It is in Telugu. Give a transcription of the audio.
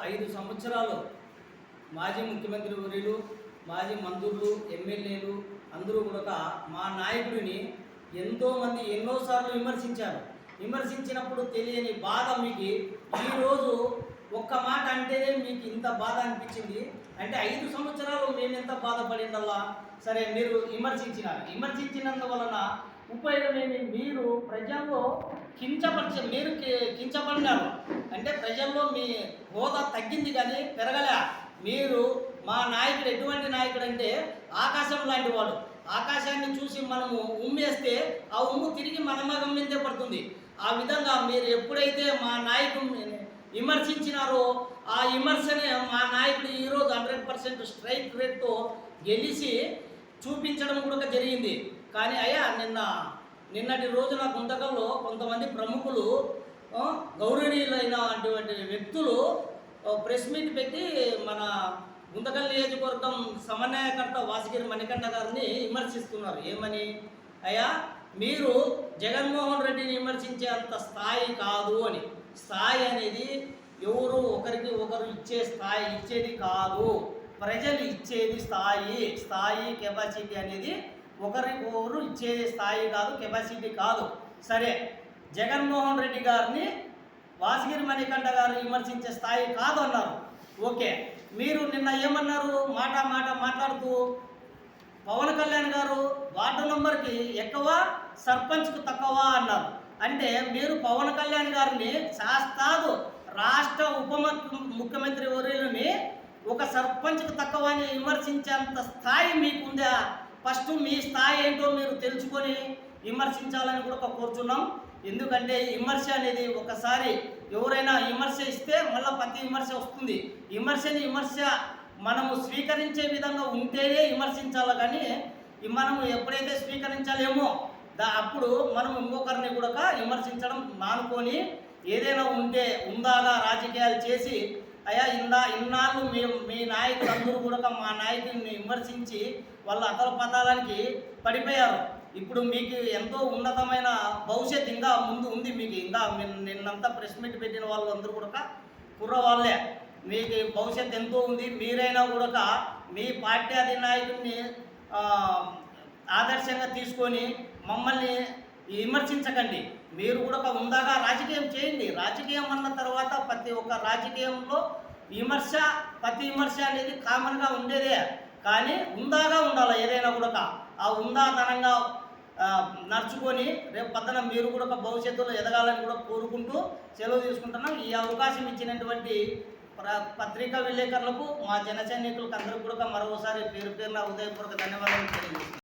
5 సంవత్సరాలు మాజీ ముఖ్యమంత్రి వర్యులు, మాజీ మంత్రులు, ఎమ్మెల్యేలు అందరూ కూడా మా నాయకుడిని ఎంతోమంది ఎన్నోసార్లు విమర్శించారు. విమర్శించినప్పుడు తెలియని బాధ మీకు ఈరోజు ఒక్క మాట అంటేనే మీకు ఇంత బాధ అనిపించింది. అంటే 5 సంవత్సరాలు మేము ఎంత బాధపడిందల్లా సరే మీరు విమర్శించినందువలన ఉపయోగమేమి? మీరు ప్రజల్లో మీరు కించబడినారు. అంటే ప్రజల్లో మీ హోదా తగ్గింది కానీ పెరగలే. మీరు మా నాయకుడు ఎటువంటి నాయకుడు అంటే ఆకాశం లాంటి వాడు. ఆకాశాన్ని చూసి మనము ఉమ్మేస్తే ఆ ఉమ్ము తిరిగి మన మగం మీదే పడుతుంది. ఆ విధంగా మీరు ఎప్పుడైతే మా నాయకుడిని విమర్శించినారో ఆ విమర్శనే మా నాయకుడు ఈరోజు 100% స్ట్రైక్ రేట్తో గెలిచి చూపించడం కూడా జరిగింది. కానీ అయ్యా నిన్నటి రోజున గుంతకల్లో కొంతమంది ప్రముఖులు గౌరవనీయులైన అటువంటి వ్యక్తులు ప్రెస్ మీట్ పెట్టి మన గుంతకల్ నియోజకవర్గం సమన్వయకర్త వాసిగిరి మణికంఠ గారిని విమర్శిస్తున్నారు. ఏమని? అయ్యా మీరు జగన్మోహన్ రెడ్డిని విమర్శించే అంత స్థాయి కాదు అని. స్థాయి అనేది ఎవరు ఒకరికి ఒకరు ఇచ్చేది కాదు, ప్రజలు ఇచ్చేది స్థాయి కెపాసిటీ అనేది ఒకరికొకరు ఇచ్చేది స్థాయి కాదు, కెపాసిటీ కాదు. సరే, జగన్మోహన్ రెడ్డి గారిని వాసిగిరి మణికంఠ గారు విమర్శించే స్థాయి కాదు అన్నారు. ఓకే, మీరు నిన్న ఏమన్నారు? మాట్లాడుతూ పవన్ కళ్యాణ్ గారు వార్డు నంబర్కి ఎక్కువ, సర్పంచ్కు తక్కువ అన్నారు. అంటే మీరు పవన్ కళ్యాణ్ గారిని శాస్త్రాదు రాష్ట్ర ముఖ్యమంత్రి వర్యులని ఒక సర్పంచ్కు తక్కువ అని విమర్శించేంత స్థాయి మీకుందా? ఫస్ట్ మీ స్థాయి ఏంటో మీరు తెలుసుకొని విమర్శించాలని కూడా కోరుచున్నాం. ఎందుకంటే విమర్శ అనేది ఒకసారి ఎవరైనా విమర్శ ఇస్తే మళ్ళీ ప్రతి విమర్శ వస్తుంది. విమర్శ మనము స్వీకరించే విధంగా ఉంటేనే విమర్శించాలి. కానీ మనము ఎప్పుడైతే స్వీకరించాలేమో అప్పుడు మనం ఇంకొకరిని కూడా విమర్శించడం మానుకొని ఏదైనా ఉందాగా రాజకీయాలు చేసి అయ్యా ఇన్నాళ్ళు మీ నాయకులందరూ కూడా మా నాయకుడిని విమర్శించి వాళ్ళ అతలపతాలానికి పడిపోయారు. ఇప్పుడు మీకు ఎంతో ఉన్నతమైన భవిష్యత్తు ఇంకా ముందు ఉంది. మీకు ఇంకా నిన్నంతా ప్రెస్ మీట్ పెట్టిన వాళ్ళందరూ కూడా కుర్రవాళ్ళే. మీకు భవిష్యత్తు ఎంతో ఉంది. మీరైనా కూడా మీ పార్టీ అధినాయకుడిని ఆదర్శంగా తీసుకొని మమ్మల్ని విమర్శించకండి. మీరు కూడా ఉందాగా రాజకీయం చేయండి. రాజకీయం అన్న తర్వాత ప్రతి ఒక్క రాజకీయంలో ప్రతి విమర్శ అనేది కామన్గా ఉండేదే. కానీ ఉందాగా ఉండాలి. ఏదైనా కూడా ఆ ఉందాతనంగా నడుచుకొని రేపు పక్కన మీరు కూడా భవిష్యత్తులో ఎదగాలని కూడా కోరుకుంటూ సెలవు తీసుకుంటున్నాం. ఈ అవకాశం ఇచ్చినటువంటి పత్రికా విలేకరులకు, మా జన సైనికులకు అందరికీ కూడా మరోసారి పేరున ఉదయపూర్వక ధన్యవాదాలు తెలియజేస్తున్నాను.